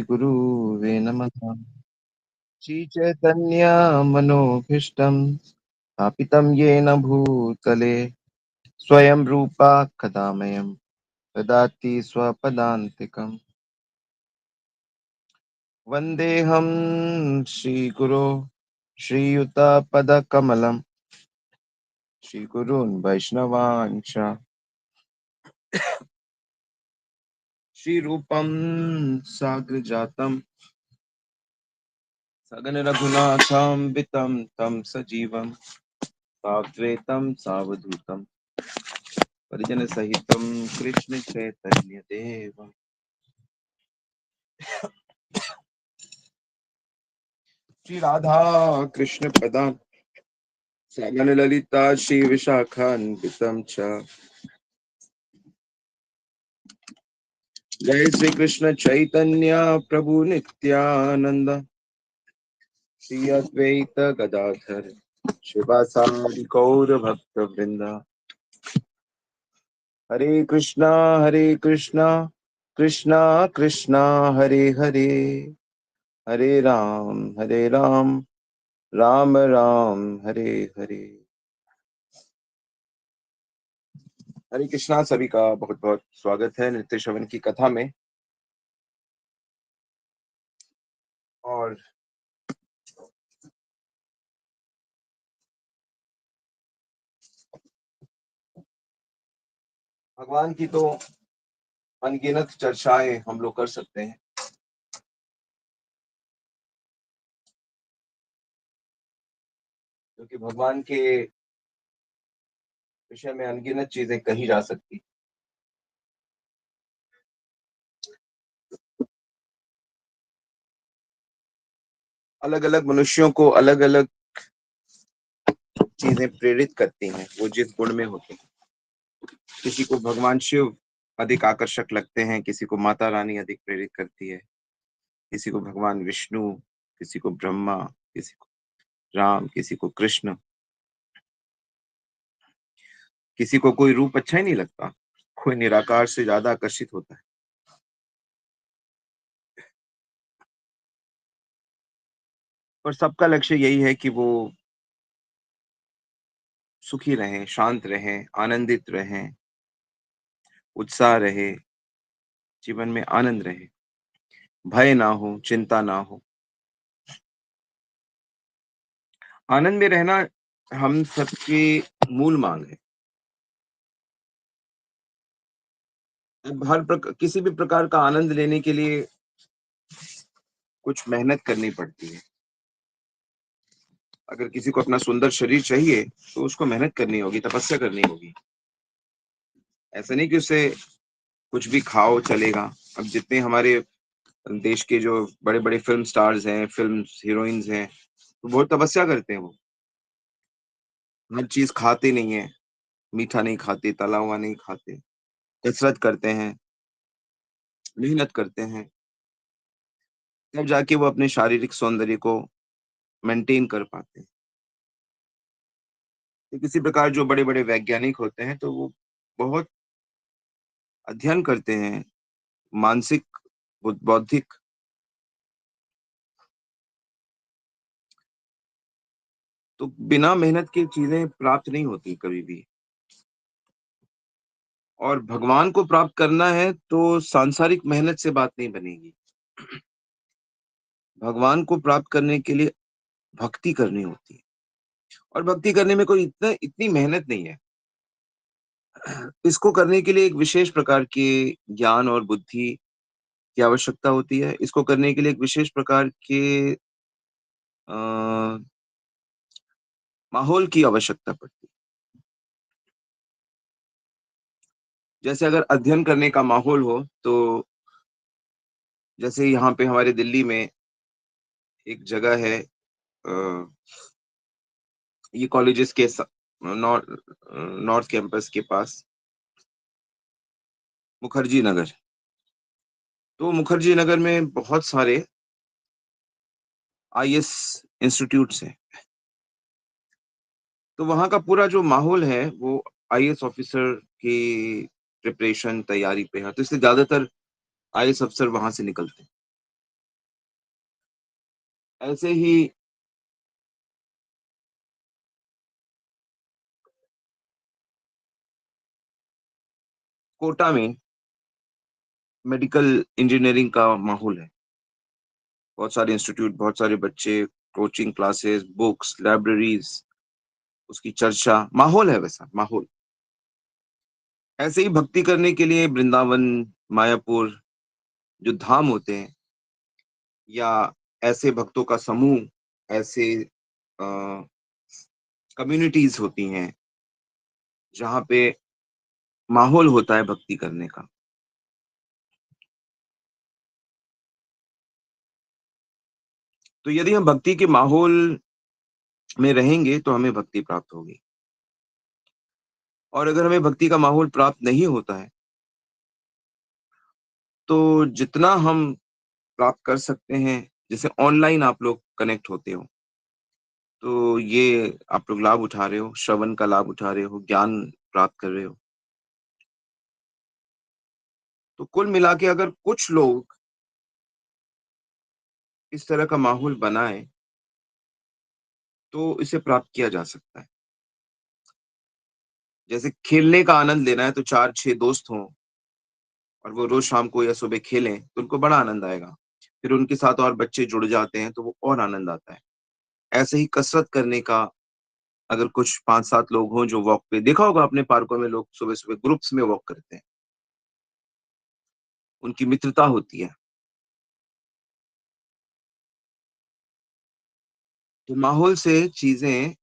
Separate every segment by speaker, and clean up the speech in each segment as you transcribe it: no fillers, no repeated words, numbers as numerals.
Speaker 1: गुरुवे नमः। श्रीचैतन्यमनोभीष्टं स्थापितं येन भूतले स्वयं रूपा कदामयं ददाति स्वपदान्तिकम्। वन्देऽहं श्रीगुरो श्रीयुतपदकमलं श्रीगुरून् वैष्णवांश्च श्रीरूपं साग्रजातं सगनरघुनाथान्वितं तं सजीवं साद्वैतं सावधूतं परिजनसहितं कृष्णचैतन्यदेवम् श्रीराधा कृष्णपदान् सगनललिता श्रीविशाखान्वितं च जय श्री कृष्ण चैतन्य प्रभु नित्यानंद श्री अद्वैत गदाधर शिवासादि गौर भक्त वृंद। हरे कृष्णा कृष्णा कृष्णा हरे हरे हरे राम राम राम हरे हरे। हरे कृष्णा। सभी का बहुत बहुत स्वागत है नित्य श्रवण की कथा में। और भगवान की तो अनगिनत चर्चाएं हम लोग कर सकते हैं, क्योंकि भगवान के विषय में अनगिनत चीजें कही जा सकती। अलग अलग मनुष्यों को अलग अलग चीजें प्रेरित करती हैं, वो जिस गुण में होते हैं। किसी को भगवान शिव अधिक आकर्षक लगते हैं, किसी को माता रानी अधिक प्रेरित करती है, किसी को भगवान विष्णु, किसी को ब्रह्मा, किसी को राम, किसी को कृष्ण, किसी को कोई रूप अच्छा ही नहीं लगता, कोई निराकार से ज्यादा आकर्षित होता है। और सबका लक्ष्य यही है कि वो सुखी रहें, शांत रहें, आनंदित रहें, उत्साह रहे, जीवन में आनंद रहे, भय ना हो, चिंता ना हो। आनंद में रहना हम सबकी मूल मांग है। अब किसी भी प्रकार का आनंद लेने के लिए कुछ मेहनत करनी पड़ती है। अगर किसी को अपना सुंदर शरीर चाहिए तो उसको मेहनत करनी होगी, तपस्या करनी होगी। ऐसा नहीं कि उसे कुछ भी खाओ चलेगा। अब जितने हमारे देश के जो बड़े बड़े फिल्म स्टार्स हैं, फिल्म हीरोइंस हैं, तो बहुत तपस्या करते हैं। वो हर चीज खाते नहीं है, मीठा नहीं खाते, तला हुआ नहीं खाते, कसरत करते हैं, मेहनत करते हैं, तब जाके वो अपने शारीरिक सौंदर्य को मेंटेन कर पाते हैं। तो किसी प्रकार जो बड़े बड़े वैज्ञानिक होते हैं तो वो बहुत अध्ययन करते हैं, मानसिक बौद्धिक। तो बिना मेहनत की चीजें प्राप्त नहीं होती कभी भी। और भगवान को प्राप्त करना है तो सांसारिक मेहनत से बात नहीं बनेगी। भगवान को प्राप्त करने के लिए भक्ति करनी होती है। और भक्ति करने में कोई इतनी मेहनत नहीं है। इसको करने के लिए एक विशेष प्रकार के ज्ञान और बुद्धि की आवश्यकता होती है। इसको करने के लिए एक विशेष प्रकार के अ, माहौल की आवश्यकता पड़ती है। जैसे अगर अध्ययन करने का माहौल हो तो जैसे यहाँ पे हमारे दिल्ली में एक जगह है, अ, ये कॉलेजेस के नॉर्थ नॉर्थ कैंपस के पास मुखर्जी नगर। तो मुखर्जी नगर में बहुत सारे आईएएस इंस्टीट्यूट्स हैं। तो वहाँ का पूरा जो माहौल है वो आईएएस ऑफिसर की प्रिपरेशन तैयारी पे है। तो इसलिए ज्यादातर आईएएस अफसर वहां से निकलते हैं। ऐसे ही कोटा में मेडिकल इंजीनियरिंग का माहौल है। बहुत सारे इंस्टीट्यूट, बहुत सारे बच्चे, कोचिंग क्लासेस, बुक्स, लाइब्रेरीज़, उसकी चर्चा, माहौल है वैसा, माहौल। ऐसे ही भक्ति करने के लिए वृंदावन, मायापुर जो धाम होते हैं या ऐसे भक्तों का समूह, ऐसे अ, कम्युनिटीज़ होती हैं, जहाँ पे माहौल होता है भक्ति करने का। तो यदि हम भक्ति के माहौल में रहेंगे, तो हमें भक्ति प्राप्त होगी। और अगर हमें भक्ति का माहौल प्राप्त नहीं होता है, तो जितना हम प्राप्त कर सकते हैं, जैसे ऑनलाइन आप लोग कनेक्ट होते हो, तो ये आप लोग लाभ उठा रहे हो, श्रवण का लाभ उठा रहे हो, ज्ञान प्राप्त कर रहे हो। तो कुल मिला के अगर कुछ लोग इस तरह का माहौल बनाएँ, तो इसे प्राप्त किया जा सकता है। जैसे खेलने का आनंद लेना है, तो 4-6 दोस्त हों और वो रोज़ शाम को या सुबह खेलें, तो उनको बड़ा आनंद आएगा। फिर उनके साथ और बच्चे जुड़ जाते हैं, तो वो और आनंद आता है। ऐसे ही कसरत करने का अगर कुछ 5-7 लोग हों जो वॉक पे देखा होगा आपने पार्कों में लोग सुबह-सुबह ग्रुप्स में वॉक करते हैं, उनकी मित्रता होती है। तो माहौल से चीज़ें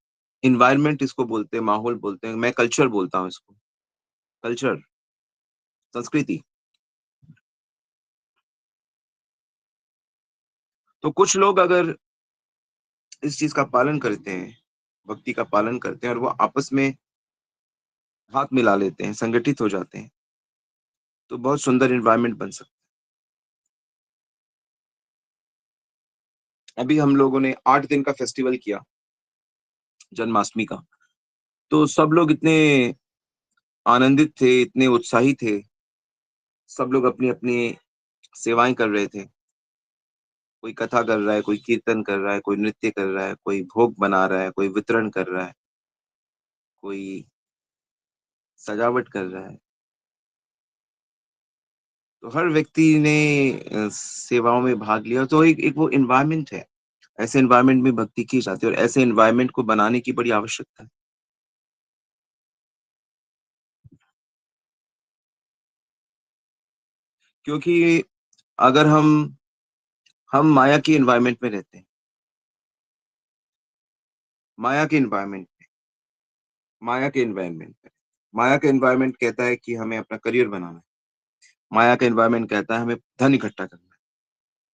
Speaker 1: एनवायरनमेंट इसको बोलते हैं, माहौल बोलते हैं, मैं कल्चर बोलता हूँ इसको, कल्चर, संस्कृति। तो कुछ लोग अगर इस चीज़ का पालन करते हैं, भक्ति का पालन करते हैं और वो आपस में हाथ मिला लेते हैं, संगठित हो जाते हैं, तो बहुत सुंदर एनवायरनमेंट बन सकता है। अभी हम लोगों ने 8 दिन का फेस्टिवल किया, जन्माष्टमी का। तो सब लोग इतने आनंदित थे, इतने उत्साही थे, सब लोग अपनी-अपनी सेवाएँ कर रहे थे। कोई कथा कर रहा है, कोई कीर्तन कर रहा है, कोई नृत्य कर रहा है, कोई भोग बना रहा है, कोई वितरण कर रहा है, कोई सजावट कर रहा है। तो हर व्यक्ति ने सेवाओं में भाग लिया, तो एक एक वो एनवायरनमेंट है। ऐसे एनवायरनमेंट में भक्ति की जाती है और ऐसे एनवायरनमेंट को बनाने की बड़ी आवश्यकता है। क्योंकि अगर हम माया के एनवायरनमेंट में रहते हैं, माया के एनवायरनमेंट माया के एनवायरनमेंट में। माया का एनवायरनमेंट कहता है कि हमें अपना करियर बनाना है। माया का एनवायरनमेंट कहता है हमें धन इकट्ठा करना है।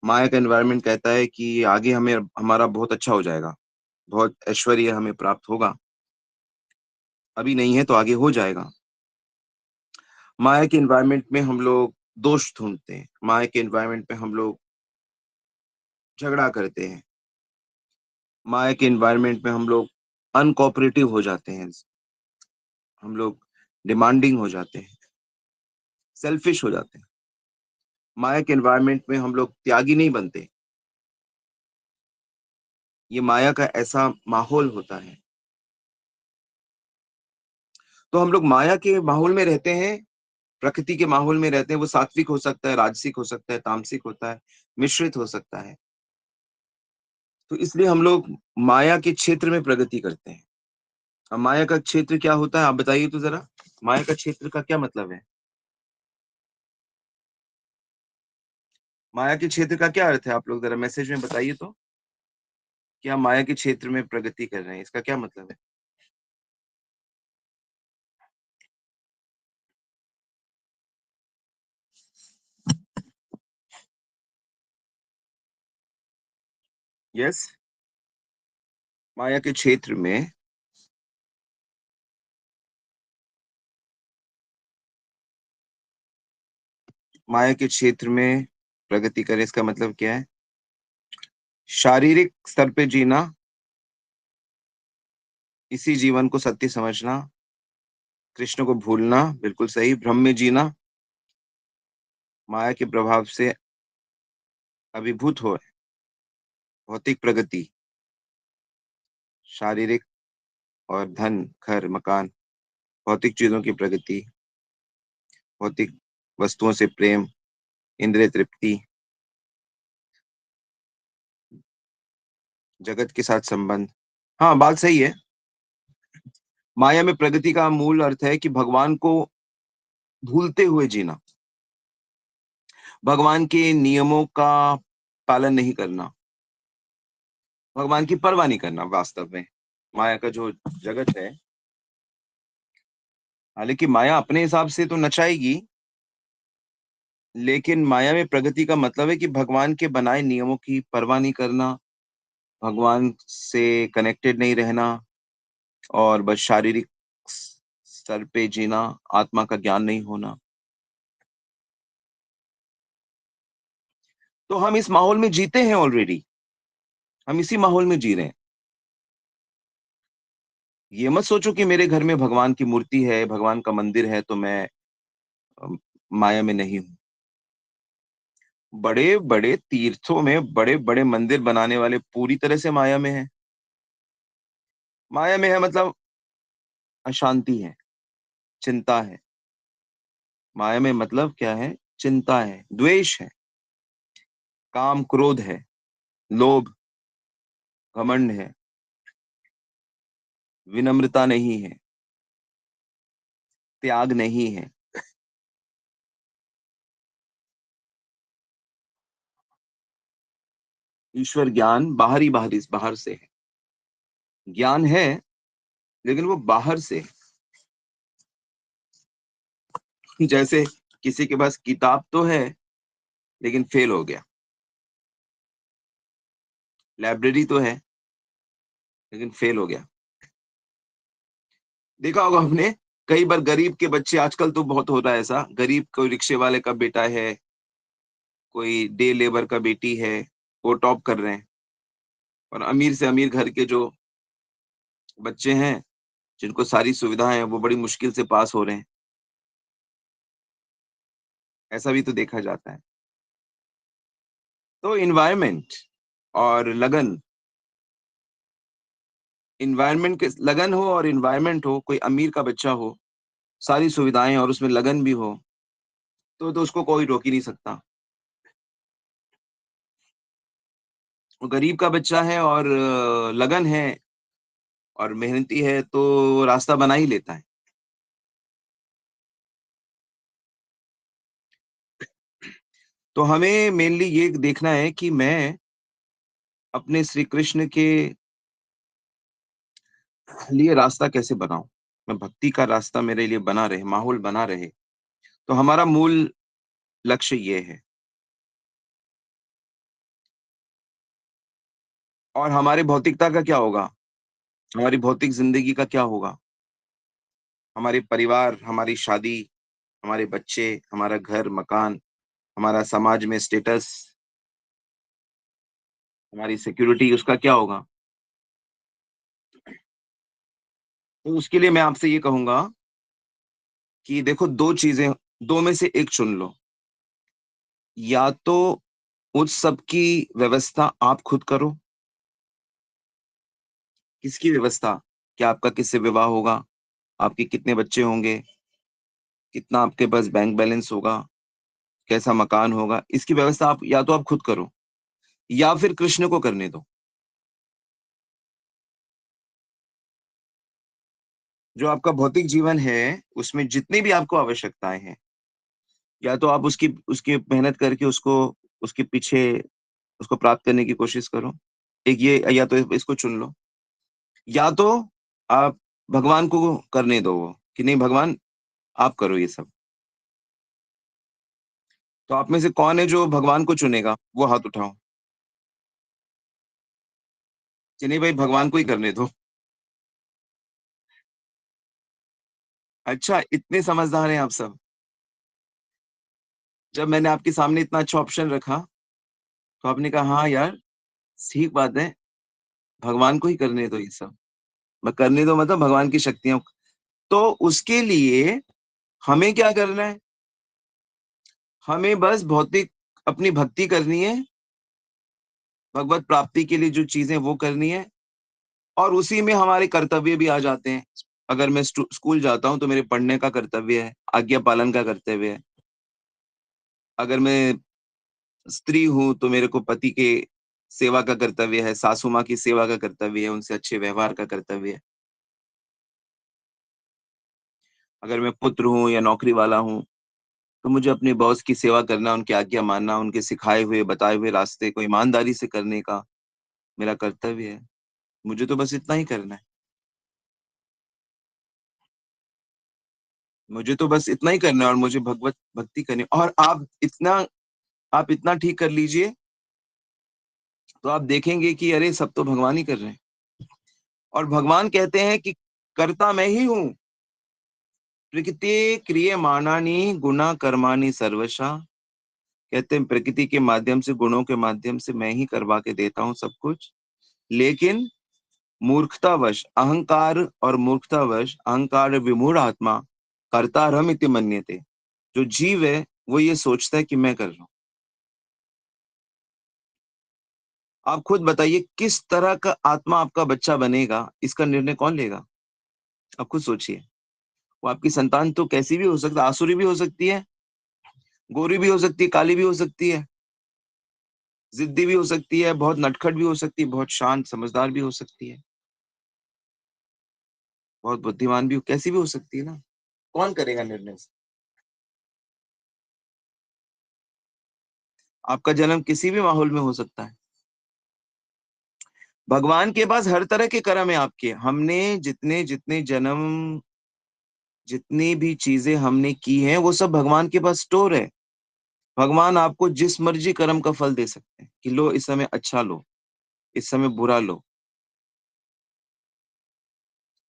Speaker 1: माया का एनवायरनमेंट कहता है कि आगे हमें हमारा बहुत अच्छा हो जाएगा, बहुत ऐश्वर्य हमें प्राप्त होगा। अभी नहीं है तो आगे हो जाएगा। माया के एनवायरनमेंट में हम लोग दोष ढूँढते हैं। माया के एनवायरनमेंट में हम लोग झगड़ा करते हैं। माया के एनवायरनमेंट में हम लोग अनकोऑपरेटिव हो जाते हैं। हम लोग डिमांडिंग हो जाते हैं, सेल्फिश हो जाते हैं। माया के एनवायरनमेंट में हम लोग त्यागी नहीं बनते। ये माया का ऐसा माहौल होता है। तो हम लोग माया के माहौल में रहते हैं, प्रकृति के माहौल में रहते हैं, वो सात्विक हो सकता है, राजसिक हो सकता है, तामसिक होता है, मिश्रित हो सकता है। तो इसलिए हम लोग माया के क्षेत्र में प्रगति करते हैं। अब माया का क्षेत्र क्या होता है आप बताइए तो ज़रा? माया का क्षेत्र का क्या मतलब है? माया के क्षेत्र का क्या अर्थ है? आप लोग ज़रा मैसेज में बताइए तो? कि हम माया के क्षेत्र में प्रगति कर रहे हैं, इसका क्या मतलब है? यस, माया के क्षेत्र में माया के क्षेत्र में प्रगति करें इसका मतलब क्या है? शारीरिक स्तर पे जीना, इसी जीवन को सत्य समझना, कृष्ण को भूलना, बिल्कुल सही, भ्रम में जीना, माया के प्रभाव से अभिभूत हो भौतिक प्रगति, शारीरिक और धन, घर, मकान, भौतिक चीज़ों की प्रगति, भौतिक वस्तुओं से प्रेम, इंद्रिय तृप्ति, जगत के साथ संबंध। हाँ, बात सही है। माया में प्रगति का मूल अर्थ है कि भगवान को भूलते हुए जीना, भगवान के नियमों का पालन नहीं करना, भगवान की परवाह नहीं करना वास्तव में। माया का जो जगत है, हालाँकि माया अपने हिसाब से तो नचाएगी, लेकिन माया में प्रगति का मतलब है कि भगवान के बनाए नियमों की परवाह नहीं करना, भगवान से कनेक्टेड नहीं रहना और बस शारीरिक स्तर पे जीना, आत्मा का ज्ञान नहीं होना। तो हम इस माहौल में जीते हैं ऑलरेडी, हम इसी माहौल में जी रहे हैं। ये मत सोचो कि मेरे घर में भगवान की मूर्ति है, भगवान का मंदिर है तो मैं अ, माया में नहीं हूँ। बड़े-बड़े तीर्थों में बड़े-बड़े मंदिर बनाने वाले पूरी तरह से माया में हैं। माया में है मतलब अशांति है, चिंता है। माया में मतलब क्या है? चिंता है, द्वेष है, काम, क्रोध है, लोभ, घमंड है, विनम्रता नहीं है, त्याग नहीं है। ईश्वर ज्ञान बाहर से है। ज्ञान है, लेकिन वो बाहर से है। जैसे किसी के पास किताब तो है, लेकिन फेल हो गया। लाइब्रेरी तो है, लेकिन फेल हो गया। देखा होगा आपने, कई बार गरीब के बच्चे आजकल तो बहुत हो रहा है ऐसा, गरीब कोई रिक्शे वाले का बेटा है, कोई डे लेबर का बेटी है, वो टॉप कर रहे हैं और अमीर से अमीर घर के जो बच्चे हैं, जिनको सारी सुविधाएँ हैं, वो बड़ी मुश्किल से पास हो रहे हैं। ऐसा भी तो देखा जाता है। तो एनवायरनमेंट और लगन, एनवायरनमेंट के लगन हो और एनवायरनमेंट हो, कोई अमीर का बच्चा हो, सारी सुविधाएँ और उसमें लगन भी हो, तो उसको कोई रोक ही नहीं सकता। वो गरीब का बच्चा है और लगन है और मेहनती है, तो रास्ता बना ही लेता है। तो हमें मेनली ये देखना है कि मैं अपने श्री कृष्ण के लिए रास्ता कैसे बनाऊँ? मैं भक्ति का रास्ता मेरे लिए बना रहे, माहौल बना रहे। तो हमारा मूल लक्ष्य ये है और हमारी भौतिकता का क्या होगा? हमारी भौतिक ज़िंदगी का क्या होगा? हमारे परिवार, हमारी शादी, हमारे बच्चे, हमारा घर, मकान, हमारा समाज में स्टेटस, हमारी सिक्योरिटी उसका क्या होगा? तो उसके लिए मैं आपसे ये कहूँगा कि देखो 2 चीज़ें 2 में से 1 चुन लो। या तो उस सब की व्यवस्था आप खुद करो। किसकी व्यवस्था? क्या आपका किससे विवाह होगा? आपके कितने बच्चे होंगे? कितना आपके पास बैंक बैलेंस होगा? कैसा मकान होगा? इसकी व्यवस्था आप या तो आप खुद करो या फिर कृष्ण को करने दो। जो आपका भौतिक जीवन है, उसमें जितनी भी आपको आवश्यकताएँ हैं, या तो आप उसकी उसकी मेहनत करके उसके पीछे उसको प्राप्त करने की कोशिश करो। एक ये या तो इसको चुन लो, या तो आप भगवान को करने दो वो, कि नहीं भगवान आप करो ये सब। तो आप में से कौन है जो भगवान को चुनेगा? वो हाथ उठाओ। कि नहीं भाई भगवान को ही करने दो। अच्छा, इतने समझदार हैं आप सब। जब मैंने आपके सामने इतना अच्छा ऑप्शन रखा, तो आपने कहा हाँ यार, ठीक बात है, भगवान को ही करने दो ये सब। करने दो मतलब भगवान की शक्तियाँ। तो उसके लिए हमें क्या करना है? हमें बस भौतिक अपनी भक्ति करनी है भगवत प्राप्ति के लिए जो चीजें वो करनी है, और उसी में हमारे कर्तव्य भी आ जाते हैं। अगर मैं स्कूल जाता हूँ तो मेरे पढ़ने का कर्तव्य है, आज्ञा पालन का कर्तव्य है। अगर मैं स्त्री हूँ तो मेरे को पति के सेवा का कर्तव्य है, सासू माँ की सेवा का कर्तव्य है, उनसे अच्छे व्यवहार का कर्तव्य है। अगर मैं पुत्र हूँ या नौकरी वाला हूँ, तो मुझे अपने बॉस की सेवा करना, उनकी आज्ञा मानना, उनके सिखाए हुए, बताए हुए रास्ते को ईमानदारी से करने का मेरा कर्तव्य है। मुझे तो बस इतना ही करना है। मुझे तो बस इतना ही करना है और मुझे भगवत भक्ति करनी है। और आप इतना ठीक कर लीजिए, तो आप देखेंगे कि अरे सब तो भगवान ही कर रहे हैं। और भगवान कहते हैं कि कर्ता मैं ही हूँ। प्रकृति क्रियमाणानि गुणा कर्माणि सर्वशः। कहते हैं प्रकृति के माध्यम से, गुणों के माध्यम से मैं ही करवा के देता हूँ सब कुछ। लेकिन मूर्खतावश, अहंकार और मूर्खतावश, अहंकार विमूढ़ आत्मा कर्तारम इति मन्यते। जो जीव है वो ये सोचता है कि मैं कर रहा हूँ। आप खुद बताइए किस तरह का आत्मा आपका बच्चा बनेगा, इसका निर्णय कौन लेगा? आप खुद सोचिए। वो आपकी संतान तो कैसी भी हो सकती है, आसुरी भी हो सकती है, गोरी भी हो सकती है, काली भी हो सकती है, जिद्दी भी हो सकती है, बहुत नटखट भी हो सकती है, बहुत शांत समझदार भी हो सकती है, बहुत बुद्धिमान भी कैसी भी हो सकती है ना। कौन करेगा निर्णय? आपका जन्म किसी भी माहौल में हो सकता है। भगवान के पास हर तरह के कर्म है आपके। हमने जितने जितने जन्म, जितनी भी चीजें हमने की हैं, वो सब भगवान के पास स्टोर है। भगवान आपको जिस मर्जी कर्म का फल दे सकते हैं कि लो इस समय अच्छा लो, इस समय बुरा लो,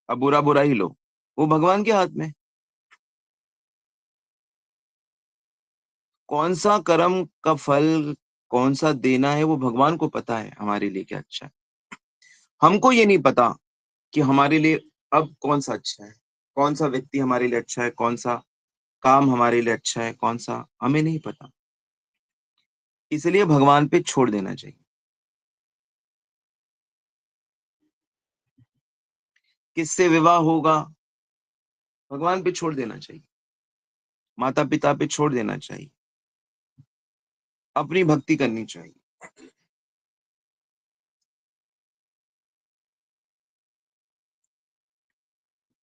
Speaker 1: अब बुरा बुरा ही लो। वो भगवान के हाथ में। कौन सा कर्म का फल कौन सा देना है वो भगवान को पता है हमारे लिए क्या अच्छा है। हमको ये नहीं पता कि हमारे लिए अब कौन सा अच्छा है, कौन सा व्यक्ति हमारे लिए अच्छा है, कौन सा काम हमारे लिए अच्छा है, कौन सा हमें नहीं पता। इसलिए भगवान पे छोड़ देना चाहिए। किससे विवाह होगा, भगवान पे छोड़ देना चाहिए। माता पिता पे छोड़ देना चाहिए। अपनी भक्ति करनी चाहिए।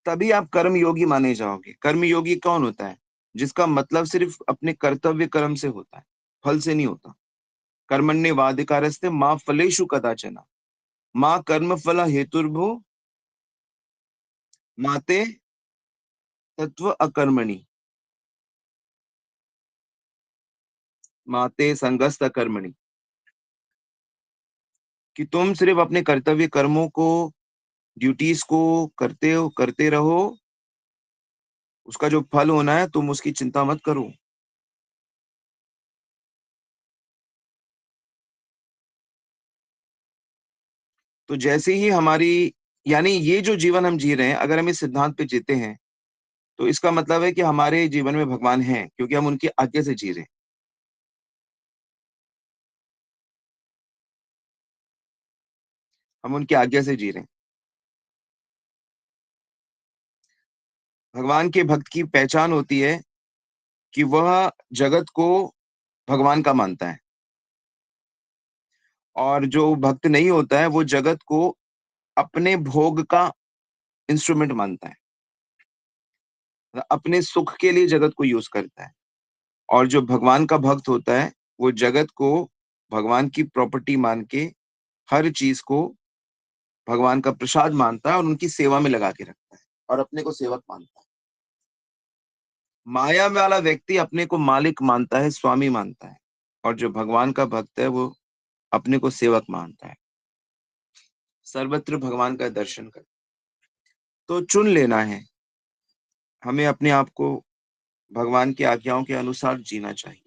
Speaker 1: तभी आप कर्म योगी माने जाओगे। कर्म योगी कौन होता है? जिसका मतलब सिर्फ अपने कर्तव्य कर्म से होता है, फल से नहीं होता। कर्मण्येवाधिकारस्ते माँ फलेषु कदाचन, माँ कर्म फल हेतुर्भुः माते तत्व अकर्मणि, माते संगस्त अकर्मणि। कि तुम सिर्फ अपने कर्तव्य कर्मों को, ड्यूटीज को करते रहो। उसका जो फल होना है तुम उसकी चिंता मत करो। तो जैसे ही हमारी, यानी ये जो जीवन हम जी रहे हैं, अगर हम इस सिद्धांत पे जीते हैं, तो इसका मतलब है कि हमारे जीवन में भगवान है, क्योंकि हम उनकी आज्ञा से जी रहे हैं। हम उनकी आज्ञा से जी रहे हैं। भगवान के भक्त की पहचान होती है कि वह जगत को भगवान का मानता है, और जो भक्त नहीं होता है वो जगत को अपने भोग का इंस्ट्रूमेंट मानता है, मतलब अपने सुख के लिए जगत को यूज करता है। और जो भगवान का भक्त होता है वो जगत को भगवान की प्रॉपर्टी मान के, हर चीज को भगवान का प्रसाद मानता है और उनकी सेवा में लगा के रखता है और अपने को सेवक मानता है। माया वाला व्यक्ति अपने को मालिक मानता है, स्वामी मानता है, और जो भगवान का भक्त है वो अपने को सेवक मानता है। सर्वत्र भगवान का दर्शन कर। तो चुन लेना है, हमें अपने आप को भगवान की आज्ञाओं के अनुसार जीना चाहिए।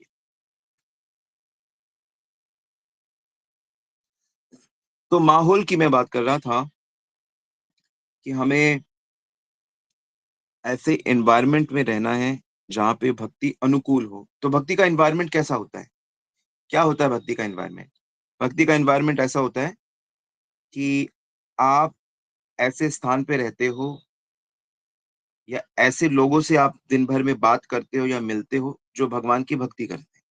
Speaker 1: तो माहौल की मैं बात कर रहा था कि हमें ऐसे एनवायरनमेंट में रहना है जहाँ पे भक्ति अनुकूल हो। तो भक्ति का एनवायरनमेंट कैसा होता है? क्या होता है भक्ति का एनवायरनमेंट? भक्ति का एनवायरनमेंट ऐसा होता है कि आप ऐसे स्थान पे रहते हो या ऐसे लोगों से आप दिन भर में बात करते हो या मिलते हो, जो भगवान की भक्ति करते हैं,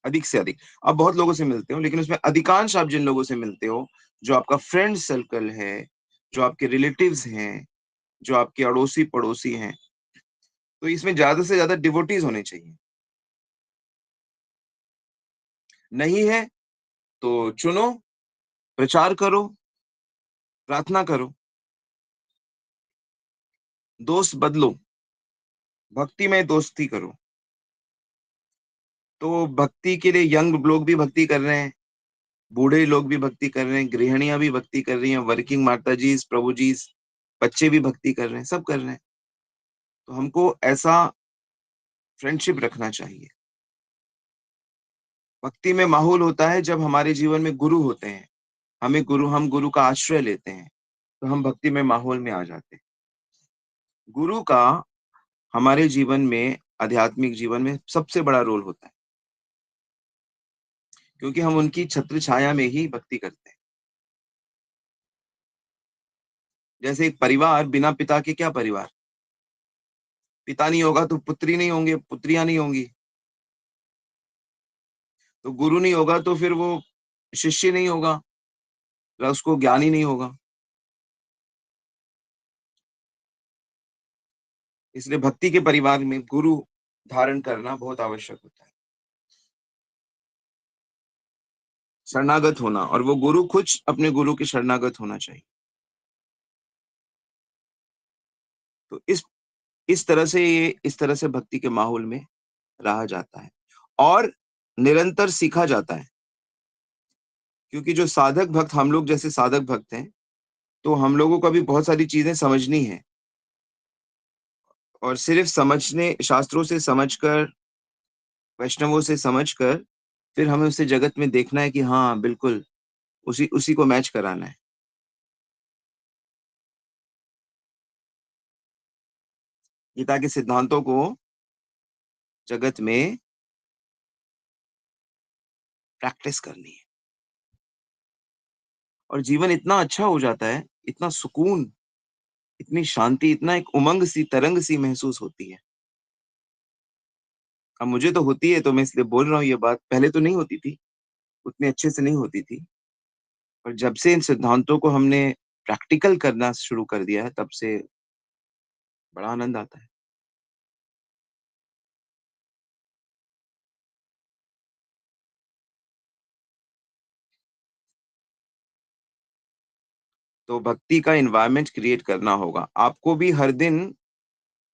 Speaker 1: अधिक से अधिक। आप बहुत लोगों से मिलते हो, लेकिन उसमें अधिकांश आप जिन लोगों से मिलते हो, जो आपका फ्रेंड सर्कल है, जो आपके रिलेटिव्स हैं, जो आपके अड़ोसी-पड़ोसी हैं, तो इसमें ज़्यादा से ज़्यादा डिवोटीज़ होने चाहिए। नहीं है, तो चुनो, प्रचार करो, प्रार्थना करो, दोस्त बदलो, भक्तिमय दोस्ती करो। तो भक्ति के लिए यंग लोग भी भक्ति कर रहे हैं, बूढ़े लोग भी भक्ति कर रहे हैं, गृहिणियाँ भी भक्ति कर रही हैं, वर्किंग माताजीज़, प्रभुजीज़, बच्चे भी भक्ति कर रहे हैं, सब कर रहे हैं। तो हमको ऐसा फ्रेंडशिप रखना चाहिए। भक्ति में माहौल होता है जब हमारे जीवन में गुरु होते हैं। हम गुरु का आश्रय लेते हैं, तो हम भक्ति में माहौल में आ जाते हैं। गुरु का हमारे जीवन में, आध्यात्मिक जीवन में सबसे बड़ा रोल होता है, क्योंकि हम उनकी छत्र छाया में ही भक्ति करते हैं। जैसे एक परिवार बिना पिता के क्या परिवार? पिता नहीं होगा तो पुत्री नहीं होंगे, पुत्रियाँ नहीं होंगी। तो गुरु नहीं होगा तो फिर वो शिष्य नहीं होगा, उसको ज्ञान ही नहीं होगा। इसलिए भक्ति के परिवार में गुरु धारण करना बहुत आवश्यक होता है। शरणागत होना, और वो गुरु खुद अपने गुरु के शरणागत होना चाहिए। तो इस तरह से भक्ति के माहौल में रहा जाता है और निरंतर सीखा जाता है। क्योंकि जो साधक भक्त, हम लोग जैसे साधक भक्त हैं, तो हम लोगों को भी बहुत सारी चीज़ें समझनी है, और सिर्फ़ समझने, शास्त्रों से समझकर, वैष्णवों से समझकर, फिर हमें उसे जगत में देखना है कि हाँ, बिल्कुल उसी उसी को मैच कराना है। गीता के सिद्धांतों को जगत में प्रैक्टिस करनी है, और जीवन इतना अच्छा हो जाता है, इतना सुकून, इतनी शांति, इतना एक उमंग सी, तरंग सी महसूस होती है। अब मुझे तो होती है, तो मैं इसलिए बोल रहा हूँ ये बात, पहले तो नहीं होती थी, उतने अच्छे से नहीं होती थी। और जब से इन सिद्धांतों को हमने प्रैक्टिकल करना शुरू कर दिया है, तब से बड़ा आनंद आता है। तो भक्ति का एनवायरनमेंट क्रिएट करना होगा। आपको भी हर दिन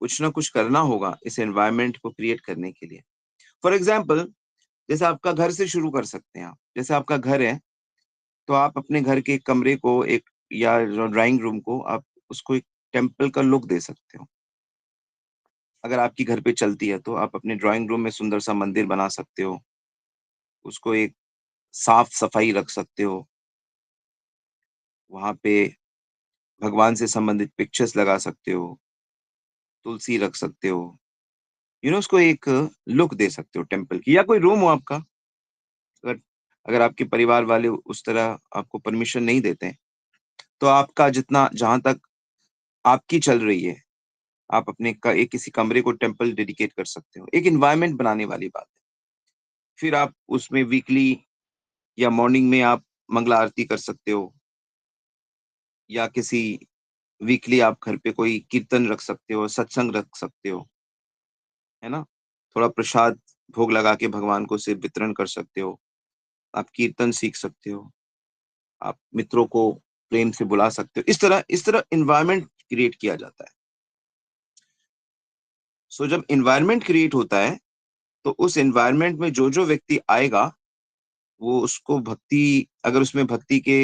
Speaker 1: कुछ ना कुछ करना होगा इस एनवायरनमेंट को क्रिएट करने के लिए। फॉर एग्ज़ाम्पल, जैसे आपका घर से शुरू कर सकते हैं आप। जैसे आपका घर है, तो आप अपने घर के कमरे को एक, या जो ड्राइंग रूम को, आप उसको एक टेम्पल का लुक दे सकते हो। अगर आपकी घर पे चलती है, तो आप अपने ड्राइंग रूम में सुंदर सा मंदिर बना सकते हो। उसको एक साफ-सफाई रख सकते हो। वहाँ पे भगवान से संबंधित पिक्चर्स लगा सकते हो, तुलसी रख सकते हो। उसको एक लुक दे सकते हो टेम्पल की, या कोई रूम हो आपका। अगर अगर आपके परिवार वाले उस तरह आपको परमिशन नहीं देते हैं, तो आपका जितना, जहाँ तक आपकी चल रही है, आप अपने एक किसी कमरे को टेम्पल डेडिकेट कर सकते हो। एक एनवायरनमेंट बनाने वाली बात है। फिर आप उसमें वीकली या मॉर्निंग में आप मंगला आरती कर सकते हो, या किसी वीकली आप घर पे कोई कीर्तन रख सकते हो, सत्संग रख सकते हो, है ना? थोड़ा प्रसाद भोग लगा के भगवान को उसे वितरण कर सकते हो। आप कीर्तन सीख सकते हो, आप मित्रों को प्रेम से बुला सकते हो। इस तरह एनवायरनमेंट क्रिएट किया जाता है। सो जब एनवायरनमेंट क्रिएट होता है, तो उस एनवायरनमेंट में जो-जो व्यक्ति आएगा, वो उसको भक्ति, अगर उसमें भक्ति के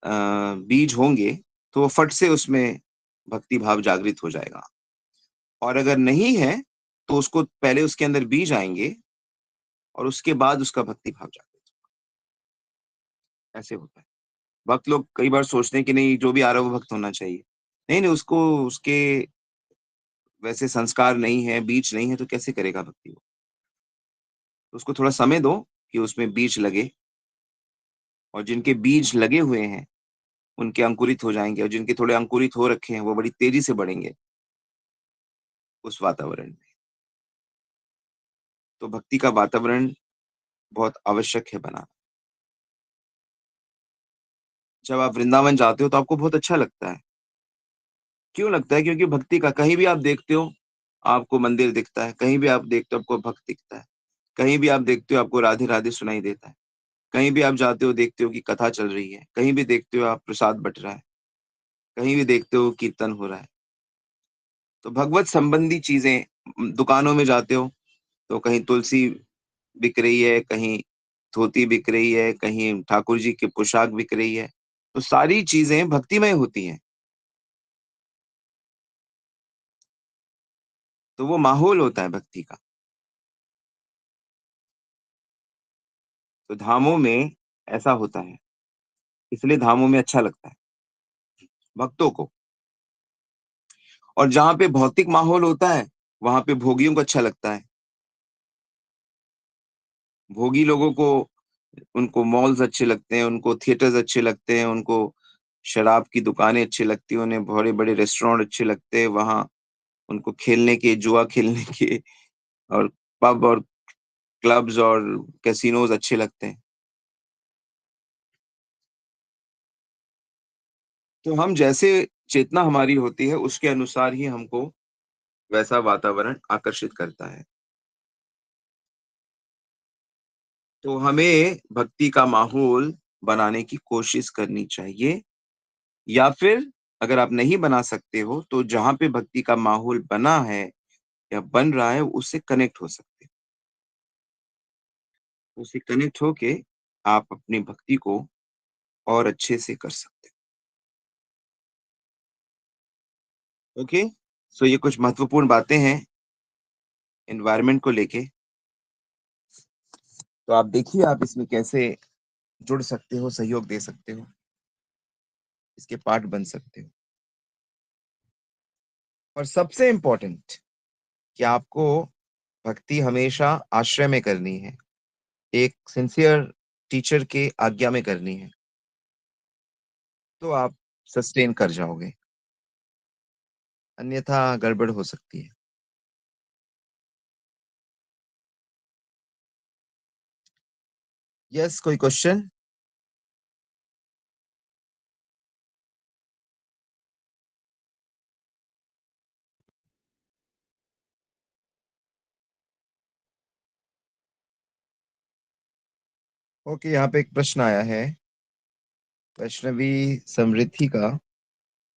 Speaker 1: अ, बीज होंगे, तो वो फट से उसमें भक्ति भाव जागृत हो जाएगा। और अगर नहीं है, तो उसको पहले उसके अंदर बीज आएँगे, और उसके बाद उसका भक्ति भाव जागृत, ऐसे होता है। भक्त लोग कई बार सोचते हैं कि नहीं, जो भी आ रहा है वो भक्त होना चाहिए। नहीं, नहीं, उसको उसके वैसे संस्कार नहीं है, बीज नहीं है, तो कैसे करेगा भक्ति वो? तो उसको थोड़ा समय दो कि उसमें बीज लगे, और जिनके बीज लगे हुए हैं, उनके अंकुरित हो जाएँगे और जिनके थोड़े अंकुरित हो रखे हैं, वो बड़ी तेज़ी से बढ़ेंगे उस वातावरण में। तो भक्ति का वातावरण बहुत आवश्यक है बनाना। जब आप वृंदावन जाते हो तो आपको बहुत अच्छा लगता है। क्यों लगता है? क्योंकि भक्ति का कहीं भी आप देखते हो, आपको मंदिर दिखता है, कहीं भी आप देखते हो आपको भक्त दिखता है, कहीं भी आप देखते हो आपको राधे-राधे सुनाई देता है, कहीं भी आप जाते हो देखते हो कि कथा चल रही है, कहीं भी देखते हो आप प्रसाद बँट रहा है, कहीं भी देखते हो कीर्तन हो रहा है। तो भगवत संबंधी चीज़ें दुकानों में जाते हो, तो कहीं तुलसी बिक रही है, कहीं धोती बिक रही है, कहीं ठाकुर जी की पोशाक बिक रही है। तो सारी चीज़ें भक्तिमय होती हैं, तो वो माहौल होता है भक्ति का। तो धामों में ऐसा होता है, इसलिए धामों में अच्छा लगता है भक्तों को। और जहाँ पे भौतिक माहौल होता है, वहाँ पे भोगियों को अच्छा लगता है। भोगी लोगों को उनको मॉल्स अच्छे लगते हैं, उनको थिएटर्स अच्छे लगते हैं, उनको शराब की दुकानें अच्छी लगती हैं, उन्हें बड़े-बड़े रेस्टोरेंट अच्छे लगते हैं, वहाँ उनको खेलने के, जुआ खेलने के और पब और क्लब्स और कैसिनोज़ अच्छे लगते हैं। तो हम जैसे चेतना हमारी होती है, उसके अनुसार ही हमको वैसा वातावरण आकर्षित करता है। तो हमें भक्ति का माहौल बनाने की कोशिश करनी चाहिए या फिर अगर आप नहीं बना सकते हो, तो जहाँ पे भक्ति का माहौल बना है या बन रहा है, उससे कनेक्ट हो सकते हो। उससे कनेक्ट होके आप अपनी भक्ति को और अच्छे से कर सकते हो। ओके? सो ये कुछ महत्वपूर्ण बातें हैं एनवायरनमेंट को लेके। तो आप देखिए आप इसमें कैसे जुड़ सकते हो, सहयोग दे सकते हो, इसके पार्ट बन सकते हो। और सबसे इम्पोर्टेंट कि आपको भक्ति हमेशा आश्रय में करनी है, एक सिंसियर टीचर के आज्ञा में करनी है, तो आप सस्टेन कर जाओगे, अन्यथा गड़बड़ हो सकती है। यस, कोई क्वेश्चन? ओके, यहाँ पे एक प्रश्न आया है, वैष्णवी समृद्धि का।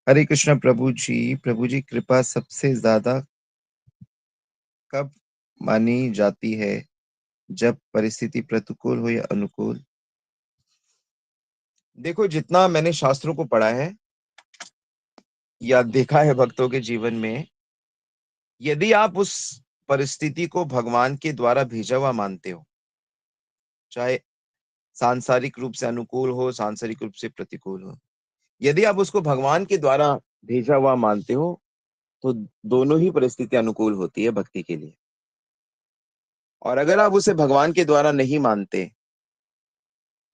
Speaker 1: हरे कृष्ण प्रभु जी कृपा सबसे ज़्यादा कब मानी जाती है, जब परिस्थिति प्रतिकूल हो या अनुकूल? देखो, जितना मैंने शास्त्रों को पढ़ा है या देखा है भक्तों के जीवन में, यदि आप उस परिस्थिति को भगवान के द्वारा भेजा हुआ मानते हो, चाहे सांसारिक रूप से अनुकूल हो, सांसारिक रूप से प्रतिकूल हो, यदि आप उसको भगवान के द्वारा भेजा हुआ मानते हो, तो दोनों ही परिस्थिति अनुकूल होती है भक्ति के लिए। और अगर आप उसे भगवान के द्वारा नहीं मानते,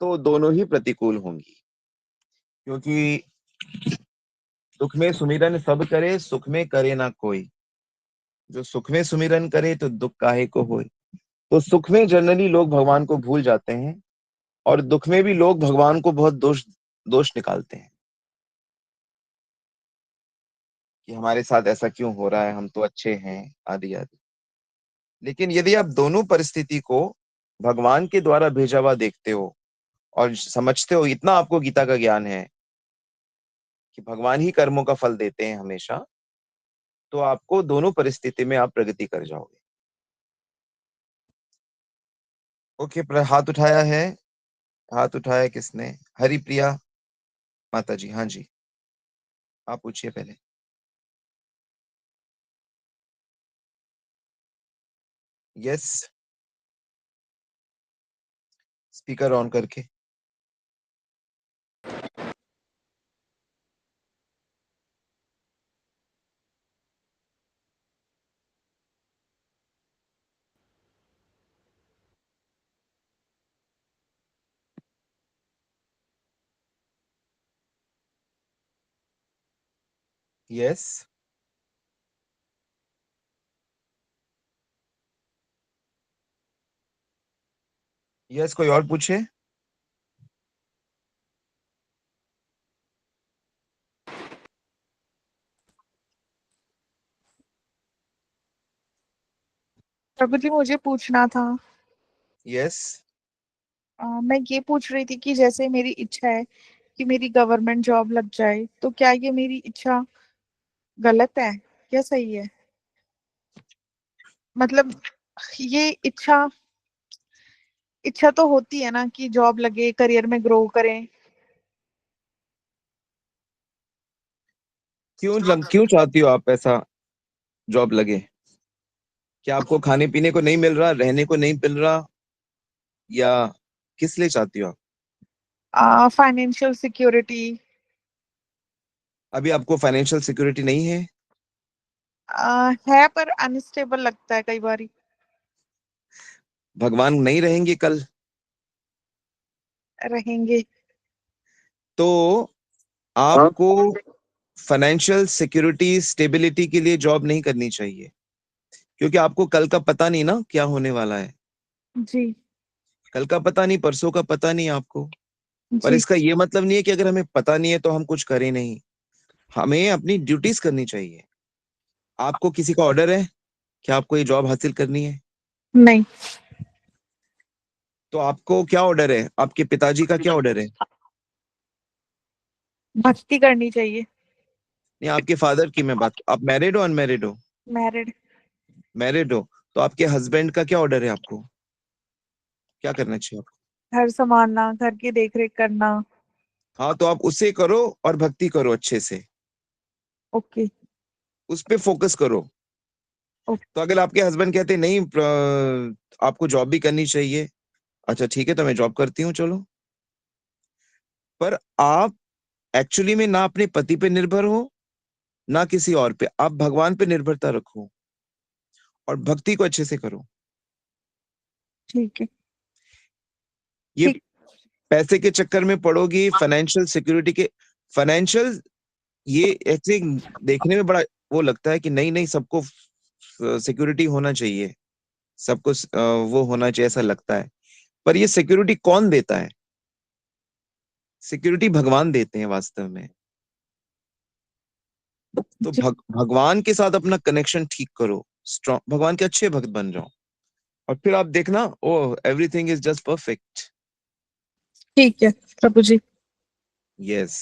Speaker 1: तो दोनों ही प्रतिकूल होंगी। क्योंकि दुख में सुमिरन सब करे, सुख में करे ना कोई। जो सुख में सुमिरन करे, तो दुख काहे को होए। तो सुख में जनरली लोग भगवान को भूल जाते हैं और दुख में भी लोग भगवान को बहुत दोष दोष निकालते हैं कि हमारे साथ ऐसा क्यों हो रहा है, हम तो अच्छे हैं, आदि आदि। लेकिन यदि आप दोनों परिस्थिति को भगवान के द्वारा भेजा हुआ देखते हो और समझते हो, इतना आपको गीता का ज्ञान है कि भगवान ही कर्मों का फल देते हैं हमेशा, तो आपको दोनों परिस्थिति में आप प्रगति कर जाओगे। ओके, हाथ उठाया है, हाथ उठाया किसने? हरिप्रिया माता जी, हाँ जी, आप पूछिए पहले। यस, स्पीकर ऑन करके। यस। यस, कोई और पूछे।
Speaker 2: प्रभु जी मुझे पूछना था।
Speaker 1: यस।
Speaker 2: मैं ये पूछ रही थी कि जैसे मेरी इच्छा है कि मेरी गवर्नमेंट जॉब लग जाए, तो क्या ये मेरी इच्छा गलत है या सही है? मतलब ये इच्छा इच्छा तो होती है ना कि जॉब लगे, करियर में ग्रो करें।
Speaker 1: क्यों चाहती हो आप ऐसा जॉब लगे? क्या आपको खाने पीने को नहीं मिल रहा, रहने को नहीं मिल रहा, या किस लिए चाहती हो आप?
Speaker 2: Financial security.
Speaker 1: अभी आपको फाइनेंशियल सिक्योरिटी नहीं है?
Speaker 2: है पर अनस्टेबल लगता है कई बार।
Speaker 1: भगवान नहीं रहेंगे कल?
Speaker 2: रहेंगे।
Speaker 1: तो आपको फाइनेंशियल सिक्योरिटी स्टेबिलिटी के लिए जॉब नहीं करनी चाहिए, क्योंकि आपको कल का पता नहीं ना क्या होने वाला है।
Speaker 2: जी।
Speaker 1: कल का पता नहीं, परसों का पता नहीं आपको। पर
Speaker 2: जी।
Speaker 1: इसका ये मतलब नहीं है कि अगर हमें पता नहीं है तो हम कुछ करें नहीं। हमें अपनी ड्यूटीज करनी चाहिए। आपको किसी का ऑर्डर है कि आपको ये जॉब हासिल करनी है?
Speaker 2: नहीं।
Speaker 1: तो आपको क्या ऑर्डर है, आपके पिताजी का क्या ऑर्डर है?
Speaker 2: भक्ति करनी चाहिए।
Speaker 1: नहीं, आपके फादर की मैं बात, आप मैरिड हो अनमैरिड हो?
Speaker 2: मैरिड।
Speaker 1: मैरिड हो। तो आपके हस्बैंड का क्या ऑर्डर है आपको? क्या करना चाहिए आपको?
Speaker 2: घर संभालना, घर की देखरेख करना।
Speaker 1: हाँ, तो आप उसे करो और भक्ति करो अच्छे से।
Speaker 2: ओके।
Speaker 1: उस पे फोकस करो।
Speaker 2: ओके।
Speaker 1: तो अगर आपके हस्बैंड कहते नहीं आपको जॉब भी करनी चाहिए, अच्छा ठीक है, तो मैं जॉब करती हूँ चलो। पर आप एक्चुअली में ना अपने पति पे निर्भर हो, ना किसी और पे, आप भगवान पे निर्भरता रखो और भक्ति को अच्छे से करो।
Speaker 2: ठीक है।
Speaker 1: ये
Speaker 2: ठीक।
Speaker 1: पैसे के चक्कर में पड़ोगी, फाइनेंशियल सिक्योरिटी के, फाइनेंशियल, ये ऐसे देखने में बड़ा वो लगता है कि नहीं नहीं सबको सिक्योरिटी होना चाहिए, सबको वो होना चाहिए ऐसा लगता है। पर ये सिक्योरिटी कौन देता है? सिक्योरिटी भगवान देते हैं वास्तव में। तो
Speaker 2: जी।
Speaker 1: भगवान के साथ अपना कनेक्शन ठीक करो, स्ट्रॉन्ग, भगवान के अच्छे भक्त बन जाओ, और फिर आप देखना, ओ एवरीथिंग इज जस्ट परफेक्ट।
Speaker 2: ठीक है प्रभु जी।
Speaker 1: यस।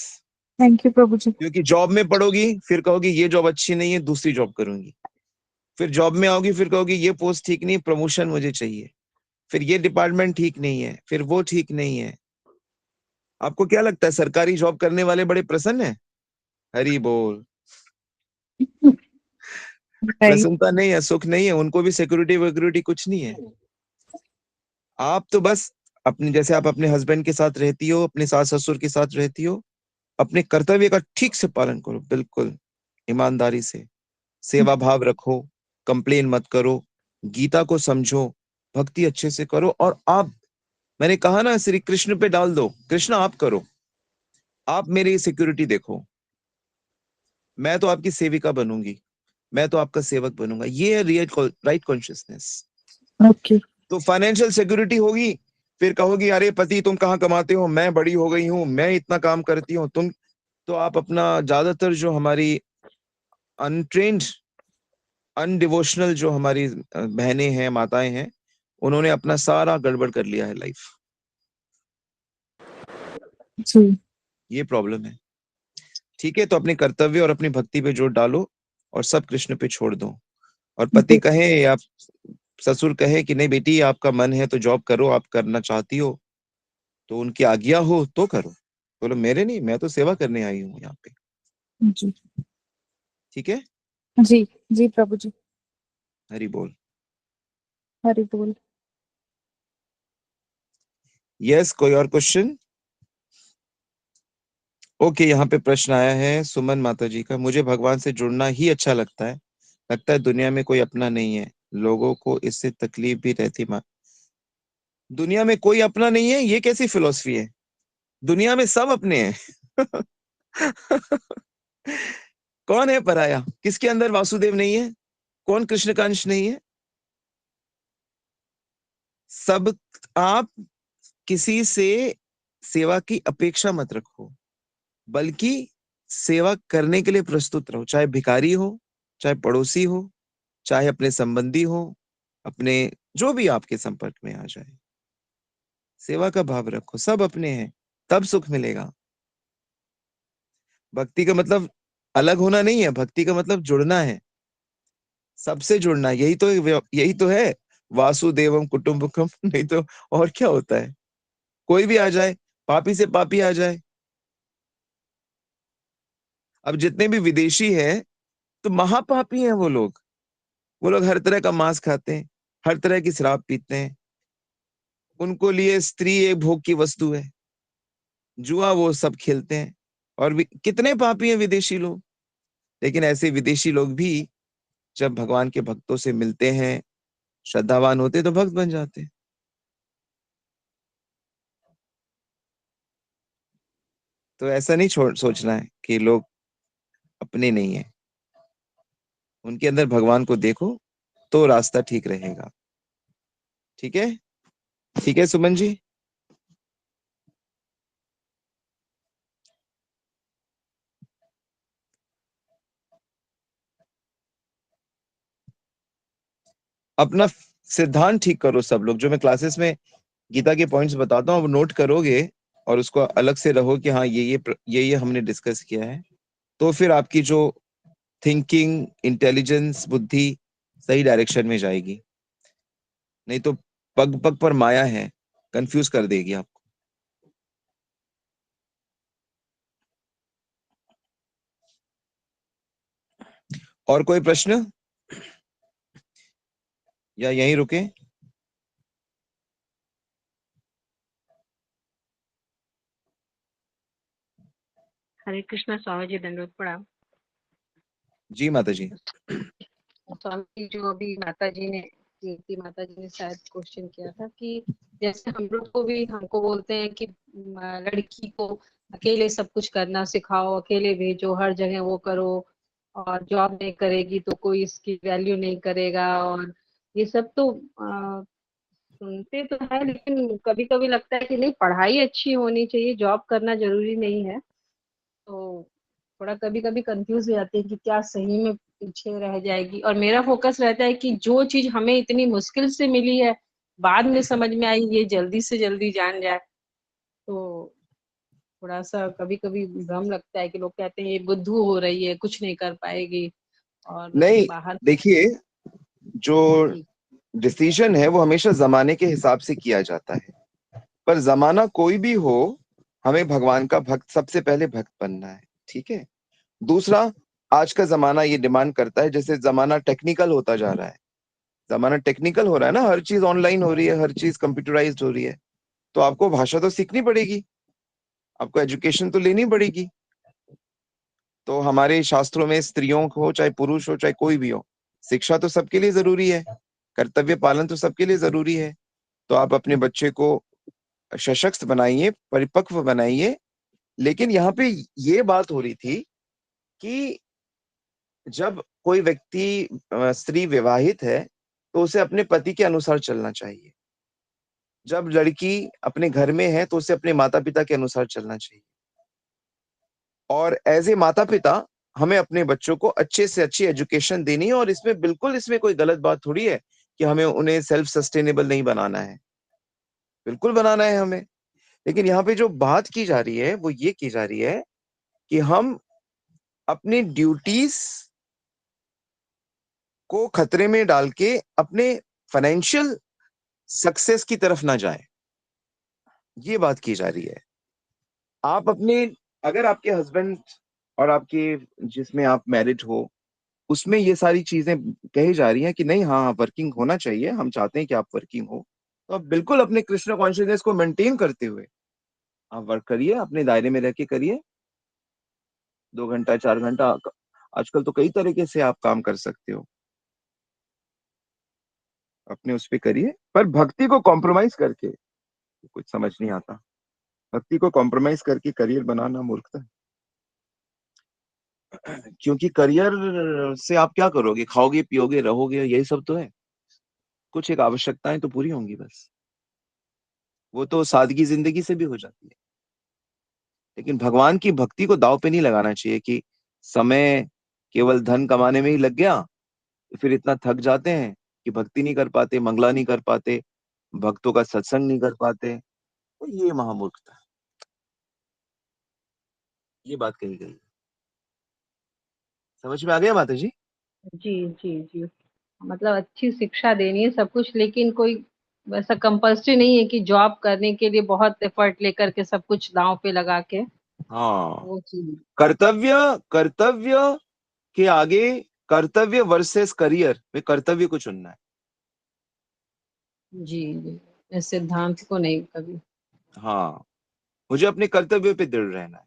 Speaker 2: थैंक यू प्रभु जी।
Speaker 1: क्योंकि जॉब में पड़ोगी फिर कहोगी ये जॉब अच्छी नहीं है, दूसरी जॉब करूंगी। फिर जॉब में आओगी फिर कहोगी ये पोस्ट ठीक नहीं, प्रमोशन मुझे चाहिए। फिर ये डिपार्टमेंट ठीक नहीं है, फिर वो ठीक नहीं है। आपको क्या लगता है सरकारी जॉब करने वाले बड़े प्रसन्न है? हरी बोल।
Speaker 2: नहीं।
Speaker 1: प्रसन्नता नहीं है, सुख नहीं है, उनको भी सिक्योरिटी वक्योरिटी कुछ नहीं है। आप तो बस अपने, जैसे आप अपने हस्बैंड के साथ रहती हो, अपने सास ससुर के साथ रहती हो, अपने कर्तव्य का ठीक से पालन करो, बिल्कुल ईमानदारी से, सेवा भाव रखो, कंप्लेन मत करो, गीता को समझो, भक्ति अच्छे से करो, और आप, मैंने कहा ना, श्री कृष्ण पे डाल दो, कृष्ण आप करो, आप मेरी सिक्योरिटी देखो, मैं तो आपकी सेविका बनूंगी, मैं तो आपका सेवक बनूंगा। ये है रियल राइट कॉन्शियसनेस।
Speaker 2: ओके।
Speaker 1: तो फाइनेंशियल सिक्योरिटी होगी, फिर कहोगी अरे पति तुम कहाँ कमाते हो, मैं बड़ी हो गई हूँ, मैं इतना काम करती हूँ, तुम। तो आप अपना ज्यादातर जो हमारी अनट्रेन्ड, अनडिवोशनल जो हमारी बहनें हैं, माताएं हैं, उन्होंने अपना सारा गड़बड़ कर लिया है लाइफ।
Speaker 2: जी।
Speaker 1: ये प्रॉब्लम है। ठीक है, तो अपने कर्तव्य और अपनी भक्ति पे जोर डालो, और सब कृष्ण पे छोड़ दो। और पति
Speaker 2: जी।
Speaker 1: कहे या ससुर कहे कि नहीं बेटी आपका मन है तो जॉब करो, आप करना चाहती हो, तो उनकी आज्ञा हो तो करो। बोलो मेरे नहीं, मैं तो सेवा करने आई हूँ यहाँ पे।
Speaker 2: जी।
Speaker 1: ठीक है।
Speaker 2: जी। जी प्रभु जी।
Speaker 1: हरि बोल।
Speaker 2: हरि बोल।
Speaker 1: यस, कोई और क्वेश्चन? ओके, यहाँ पे प्रश्न आया है सुमन माता जी का, मुझे भगवान से जुड़ना ही अच्छा लगता है दुनिया में कोई अपना नहीं है, लोगों को इससे तकलीफ भी रहती माँ। दुनिया में कोई अपना नहीं है, ये कैसी फिलॉसफी है? दुनिया में सब अपने हैं। कौन है पराया? किसके अंदर वासुदेव नहीं है? कौन कृष्ण का अंश नहीं है? सब। आप किसी से सेवा की अपेक्षा मत रखो, बल्कि सेवा करने के लिए प्रस्तुत रहो, चाहे भिखारी हो, चाहे पड़ोसी हो, चाहे अपने संबंधी हो, अपने जो भी आपके संपर्क में आ जाए, सेवा का भाव रखो। सब अपने हैं, तब सुख मिलेगा। भक्ति का मतलब अलग होना नहीं है, भक्ति का मतलब जुड़ना है, सबसे जुड़ना। यही तो है वासुदेवम कुटुंबकम। नहीं तो और क्या होता है? कोई भी आ जाए, पापी से पापी आ जाए। अब जितने भी विदेशी हैं तो महापापी हैं वो लोग। वो लोग हर तरह का मांस खाते हैं, हर तरह की शराब पीते हैं, उनको लिए स्त्री एक भोग की वस्तु है, जुआ वो सब खेलते हैं। और भी कितने पापी हैं विदेशी लोग। लेकिन ऐसे विदेशी लोग भी जब भगवान के भक्तों से मिलते हैं, श्रद्धावान होते, तो भक्त बन जाते हैं। तो ऐसा नहीं सोचना है कि लोग अपने नहीं है। उनके अंदर भगवान को देखो, तो रास्ता ठीक रहेगा। ठीक है? ठीक है सुमन जी। अपना सिद्धांत ठीक करो सब लोग। जो मैं क्लासेस में गीता के पॉइंट्स बताता हूँ, वो नोट करोगे और उसको अलग से रहो कि हाँ ये हमने डिस्कस किया है। तो फिर आपकी जो थिंकिंग, इंटेलिजेंस, बुद्धि सही डायरेक्शन में जाएगी। नहीं तो पग पग पर माया है, कंफ्यूज कर देगी आपको। और कोई प्रश्न, या यहीं रुके?
Speaker 3: हरे कृष्णा स्वामी जी, दंडवत प्रणाम।
Speaker 1: जी माता जी।
Speaker 3: स्वामी जी, जो अभी माता जी ने, कीर्ति माता जी ने शायद क्वेश्चन किया था कि जैसे हम लोग को भी, हमको बोलते हैं कि लड़की को अकेले सब कुछ करना सिखाओ, अकेले भेजो, हर जगह वो करो, और जॉब नहीं करेगी तो कोई इसकी वैल्यू नहीं करेगा। और ये सब तो सुनते तो है, लेकिन कभी कभी लगता है कि नहीं, पढ़ाई अच्छी होनी चाहिए, जॉब करना जरूरी नहीं है। तो थोड़ा कभी कभी कंफ्यूज हो जाते हैं कि क्या सही में पीछे रह जाएगी। और मेरा फोकस रहता है कि जो चीज हमें इतनी मुश्किल से मिली है, बाद में समझ में आई, ये जल्दी से जल्दी जान जाए। तो थोड़ा सा कभी कभी भ्रम लगता है कि लोग कहते हैं ये बुद्धू हो रही है, कुछ नहीं कर पाएगी, और
Speaker 1: नहीं,
Speaker 3: बाहर।
Speaker 1: देखिए, जो
Speaker 3: जी।
Speaker 1: डिसीजन है वो हमेशा जमाने के हिसाब से किया जाता है। पर जमाना कोई भी हो, हमें भगवान का भक्त, सबसे पहले भक्त बनना है। ठीक है? दूसरा, आज का जमाना ये डिमांड करता है, जैसे जमाना टेक्निकल होता जा रहा है, जमाना टेक्निकल हो रहा है ना, हर चीज ऑनलाइन हो रही है, हर चीज कंप्यूटराइज्ड हो रही है। तो आपको भाषा तो सीखनी पड़ेगी, आपको एजुकेशन तो लेनी पड़ेगी। तो हमारे शास्त्रों में स्त्रियों को, चाहे पुरुष हो, चाहे कोई भी हो, शिक्षा तो सबके लिए जरूरी है, कर्तव्य पालन तो सबके लिए जरूरी है। तो आप अपने बच्चे को सशक्त बनाइए, परिपक्व बनाइए। लेकिन यहाँ पे ये बात हो रही थी कि जब कोई व्यक्ति, स्त्री विवाहित है, तो उसे अपने पति के अनुसार चलना चाहिए। जब लड़की अपने घर में है, तो उसे अपने माता पिता के अनुसार चलना चाहिए। और एज ए माता पिता, हमें अपने बच्चों को अच्छे से अच्छी एजुकेशन देनी है। और इसमें कोई गलत बात थोड़ी है कि हमें उन्हें सेल्फ सस्टेनेबल नहीं बनाना है। बिल्कुल बनाना है हमें। लेकिन यहाँ पे जो बात की जा रही है वो ये की जा रही है कि हम अपनी ड्यूटीज को खतरे में डाल के अपने फाइनेंशियल सक्सेस की तरफ ना जाए। ये बात की जा रही है। आप अपने, अगर आपके हस्बैंड और आपके, जिसमें आप मैरिड हो, उसमें ये सारी चीजें कही जा रही हैं कि नहीं, हाँ वर्किंग होना चाहिए, हम चाहते हैं कि आप वर्किंग हो, तो आप बिल्कुल अपने कृष्ण कॉन्शियसनेस को मेंटेन करते हुए आप वर्क करिए, अपने दायरे में रह के करिए। 2 घंटा, 4 घंटा, आजकल तो कई तरीके से आप काम कर सकते हो, अपने उस पे करिए। पर भक्ति को कॉम्प्रोमाइज करके कुछ समझ नहीं आता। भक्ति को कॉम्प्रोमाइज करके करियर बनाना मूर्खता है। क्योंकि करियर से आप क्या करोगे, खाओगे पियोगे रहोगे, यही सब तो है। कुछ एक आवश्यकताएं तो पूरी होंगी बस, वो तो सादगी जिंदगी से भी हो जाती है। लेकिन भगवान की भक्ति को दांव पे नहीं लगाना चाहिए कि समय केवल धन कमाने में ही लग गया, तो फिर इतना थक जाते हैं कि भक्ति नहीं कर पाते, मंगला नहीं कर पाते, भक्तों का सत्संग नहीं कर पाते। तो ये महामूर्खता है, ये बात कही गई है। समझ में आ गया माता जी?
Speaker 3: जी जी जी। मतलब अच्छी शिक्षा देनी है सब कुछ, लेकिन कोई वैसा कंपल्सरी नहीं है कि जॉब करने के लिए बहुत एफर्ट लेकर के सब कुछ दांव पे लगा के
Speaker 1: हाँ,
Speaker 3: वो चीज।
Speaker 1: कर्तव्य, कर्तव्य के आगे कर्तव्य वर्सेस करियर में कर्तव्य को चुनना है।
Speaker 3: जी जी, इस सिद्धांत को नहीं कभी।
Speaker 1: हाँ, मुझे अपने कर्तव्य पे दृढ़ रहना है।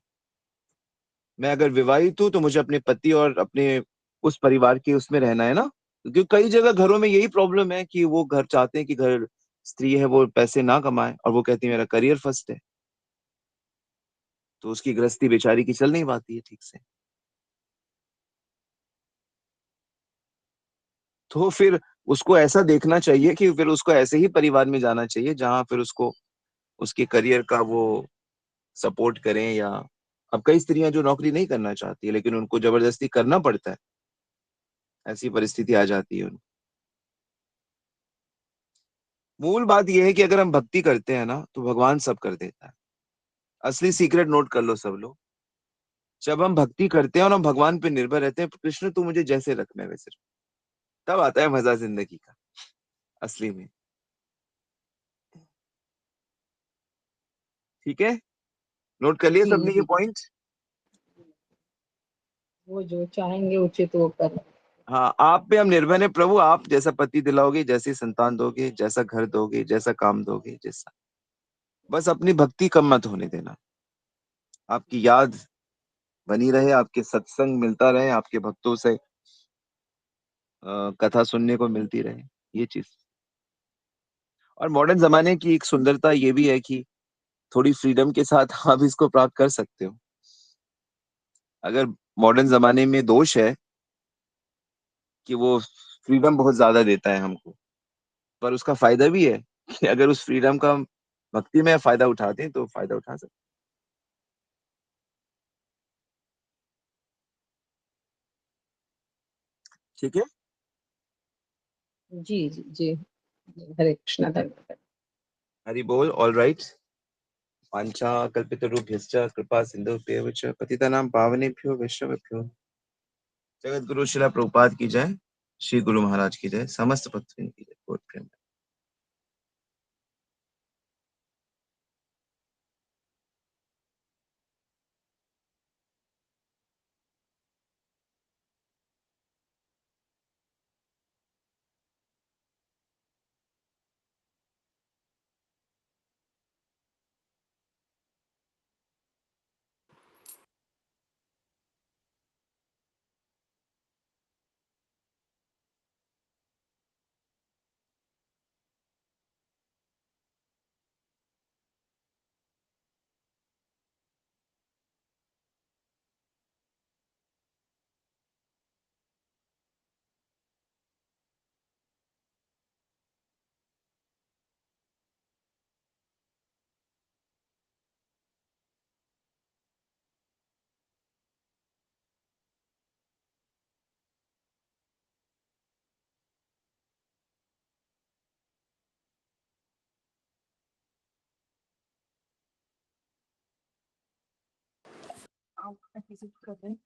Speaker 1: मैं अगर विवाहित हूं तो मुझे अपने पति और अपने उस परिवार के उसमें रहना है ना, क्योंकि कई जगह घरों में यही प्रॉब्लम है कि वो घर चाहते हैं कि घर स्त्री है वो पैसे ना कमाए, और वो कहती है मेरा करियर फर्स्ट है, तो उसकी गृहस्थी बेचारी की चल नहीं पाती है ठीक से। तो फिर उसको ऐसा देखना चाहिए कि फिर उसको ऐसे ही परिवार में जाना चाहिए जहां फिर उसको उसके करियर का वो सपोर्ट करें। या अब कई स्त्रियां जो नौकरी नहीं करना चाहती है लेकिन उनको जबरदस्ती करना पड़ता है, ऐसी परिस्थिति आ जाती है उनको। मूल बात यह है कि अगर हम भक्ति करते हैं ना तो भगवान सब कर देता है। असली सीक्रेट नोट कर लो सब लोग, जब हम भक्ति करते हैं और हम भगवान पे निर्भर रहते हैं, कृष्ण तू मुझे जैसे रख मैं वैसे रख, तब आता है मजा जिंदगी का असली में। ठीक है, नोट कर लिए
Speaker 3: जी
Speaker 1: सबने ये
Speaker 3: जी,
Speaker 1: पॉइंट?
Speaker 3: वो जो चाहेंगे उचित वो कर।
Speaker 1: हाँ, आप पे हम निर्भर हैं प्रभु, आप जैसा पति दिलाओगे, जैसी संतान दोगे, जैसा घर दोगे, जैसा काम दोगे, जैसा, बस अपनी भक्ति कम मत होने देना। आपकी याद बनी रहे, आपके सत्संग मिलता रहे, आपके भक्तों से कथा सुनने को मिलती रहे, ये चीज। और मॉडर्न जमाने की एक सुंदरता ये भी है कि थोड़ी फ्रीडम के साथ आप इसको प्राप्त कर सकते हो। अगर मॉडर्न जमाने में दोष है कि वो फ्रीडम बहुत ज्यादा देता है हमको, पर उसका फायदा भी है कि अगर उस फ्रीडम का हम भक्ति में फायदा उठाते हैं तो फायदा उठा सकते हैं। ठीक है।
Speaker 3: जी जी जी। हरे कृष्णा, धन्यवाद।
Speaker 1: हरि बोल। All right. वाञ्छा कल्पितरुभ्यश्च कृपा सिन्धुभ्येव च पतितानां पावनेभ्यो वैष्णवेभ्यो जगत गुरु शिला प्रभुपाद की जय, श्री गुरु महाराज की जय, समस्त भक्तजन की जय। बहुत प्रेम।
Speaker 2: आप किसी को कर रहे हैं?